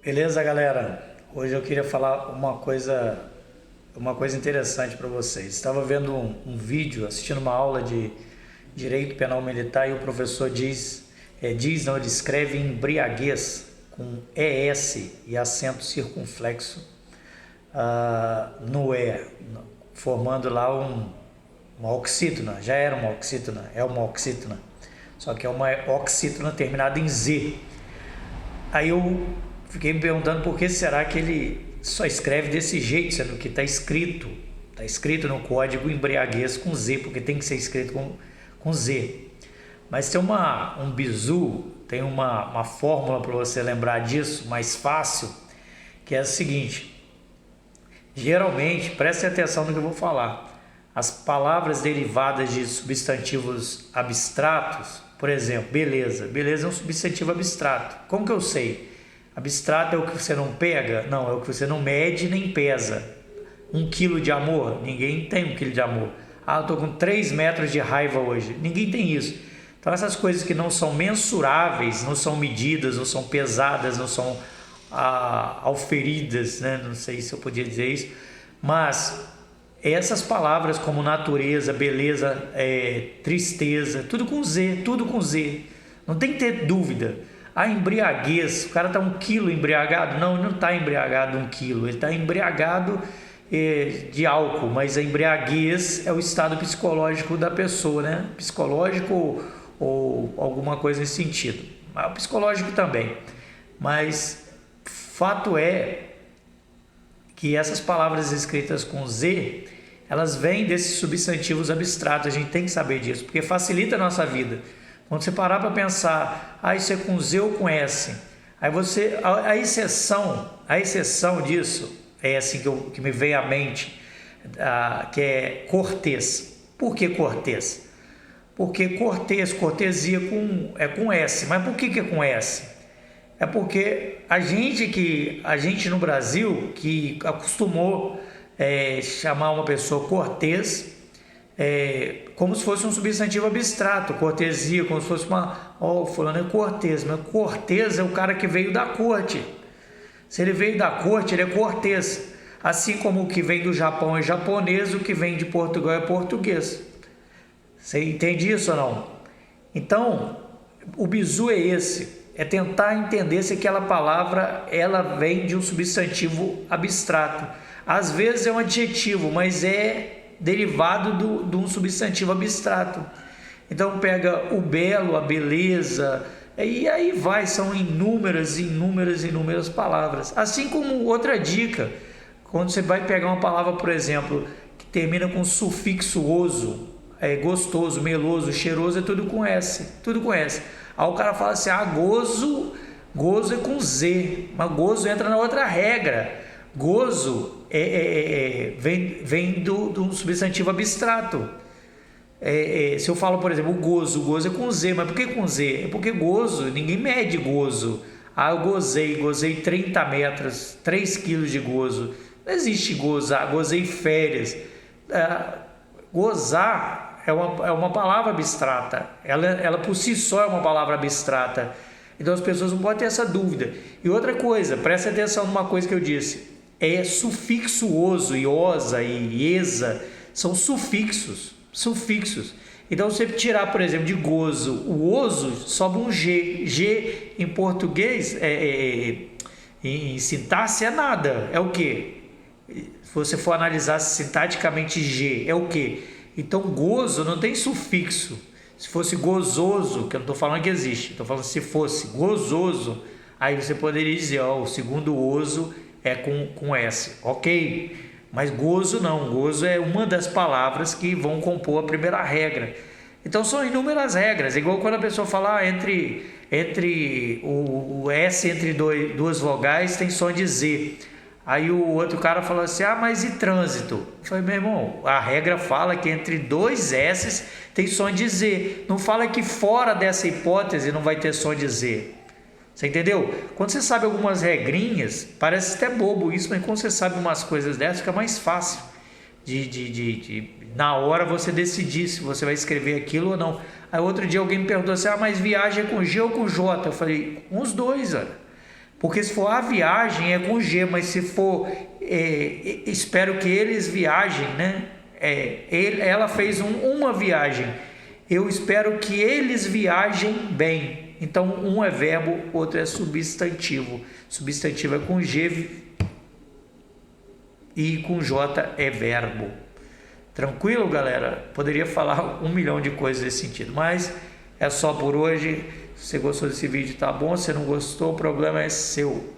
Beleza, galera? Hoje eu queria falar uma coisa interessante para vocês. Estava vendo um vídeo, assistindo uma aula de Direito Penal Militar e o professor não, ele escreve embriaguez com ES e acento circunflexo no E, formando lá uma oxítona. Já era uma oxítona, é uma oxítona, só que é uma oxítona terminada em Z. Aí eu fiquei me perguntando por que será que ele só escreve desse jeito, sendo que está escrito no código embriaguez com Z, porque tem que ser escrito com Z. Mas tem um bizu, tem uma fórmula para você lembrar disso, mais fácil, que é a seguinte: geralmente, preste atenção no que eu vou falar, as palavras derivadas de substantivos abstratos, por exemplo, beleza é um substantivo abstrato. Como que eu sei? Abstrato é o que você não pega? Não, é o que você não mede nem pesa. 1 quilo de amor? Ninguém tem 1 quilo de amor. Eu estou com 3 metros de raiva hoje. Ninguém tem isso. Então essas coisas que não são mensuráveis, não são medidas, não são pesadas, não são auferidas, né? Não sei se eu podia dizer isso, mas essas palavras como natureza, beleza, tristeza, tudo com Z, não tem que ter dúvida. A embriaguez, o cara está 1 quilo embriagado? Não, ele não está embriagado 1 quilo, ele está embriagado de álcool, mas a embriaguez é o estado psicológico da pessoa, né? Psicológico ou alguma coisa nesse sentido, mas o psicológico também. Mas fato é que essas palavras escritas com Z, elas vêm desses substantivos abstratos. A gente tem que saber disso, porque facilita a nossa vida. Quando você parar para pensar, isso é com Z ou com S, aí você, a exceção disso é assim que me veio à mente, que é cortês. Por que cortês? Porque cortesia é com S. Mas por que é com S? É porque a gente no Brasil que acostumou chamar uma pessoa cortês como se fosse um substantivo abstrato, cortesia, como se fosse fulano é cortês, mas cortês é o cara que veio da corte. Se ele veio da corte, ele é cortês. Assim como o que vem do Japão é japonês, o que vem de Portugal é português. Você entende isso ou não? Então, o bizu é esse, é tentar entender se aquela palavra ela vem de um substantivo abstrato. Às vezes é um adjetivo, mas é derivado de um substantivo abstrato. Então pega o belo, a beleza, e aí são inúmeras palavras. Assim como outra dica, quando você vai pegar uma palavra, por exemplo, que termina com sufixo oso, gostoso, meloso, cheiroso, é tudo com S. Aí o cara fala assim, gozo é com Z, mas gozo entra na outra regra. Gozo vem do substantivo abstrato. Se eu falo, por exemplo, o gozo é com Z, mas por que com Z? É porque gozo, ninguém mede gozo. Eu gozei 30 metros, 3 quilos de gozo. Não existe gozar, gozei férias. Gozar é uma palavra abstrata, ela por si só é uma palavra abstrata. Então as pessoas não podem ter essa dúvida. E outra coisa, preste atenção numa coisa que eu disse, sufixo oso, iosa e esa são sufixos. Então se você tirar, por exemplo, de gozo o oso, sobe um G em português em sintaxe é nada, é o que? Se você for analisar sintaticamente G, é o que? Então gozo não tem sufixo. Se fosse gozoso, que eu não estou falando que existe, estou falando se fosse gozoso, aí você poderia dizer, o segundo oso é com S, ok? Mas gozo não, gozo é uma das palavras que vão compor a primeira regra. Então são inúmeras regras, igual quando a pessoa fala entre o S entre duas vogais tem som de Z. Aí o outro cara falou assim, mas e trânsito? Eu falei, meu irmão, a regra fala que entre 2 S's tem som de Z. Não fala que fora dessa hipótese não vai ter som de Z. Você entendeu? Quando você sabe algumas regrinhas, parece até bobo isso, mas quando você sabe umas coisas dessas, fica mais fácil de na hora você decidir se você vai escrever aquilo ou não. Aí outro dia alguém me perguntou assim, mas viagem é com G ou com J? Eu falei, com os dois, olha. Porque se for a viagem é com G, mas se for espero que eles viajem, né? Ela fez uma viagem. Eu espero que eles viajem bem. Então um é verbo, outro é substantivo. Substantivo é com G e com J é verbo. Tranquilo, galera? Poderia falar 1 milhão de coisas nesse sentido, mas é só por hoje. Se você gostou desse vídeo, tá bom. Se não gostou, o problema é seu.